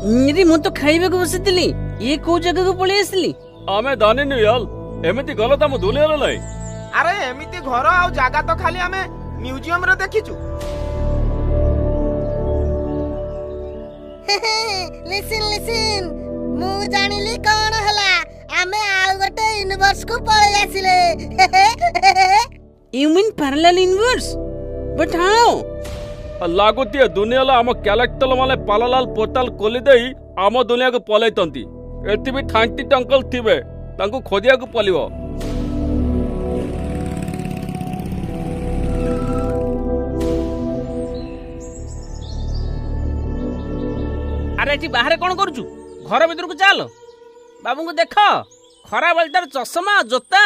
मेरी मु तो खाइबा को बसितली ये को जगह को पळे आसली आमे दानिनु याल एमिति गलत हम दुनिया रे अरे एमिति घर आ जागा तो खाली आमे म्यूजियम रे देखिचु। लिसन लिसन मु जानिली कोन हला आमे आ गोटे यूनिवर्स को पळे आसिले। You mean parallel universe but how लागुती दुनिया ला आम कैरेक्टर माने पालालाल पोर्टल खोली देई आम दुनिया को पलैतंती एति भी ठांटी टंकल थिबे तांको खोदिया को पलिवो। अरे एठी बाहर कोन करूछु घर भीतर को चल बाबू को देख खरा बेलटार चश्मा जोता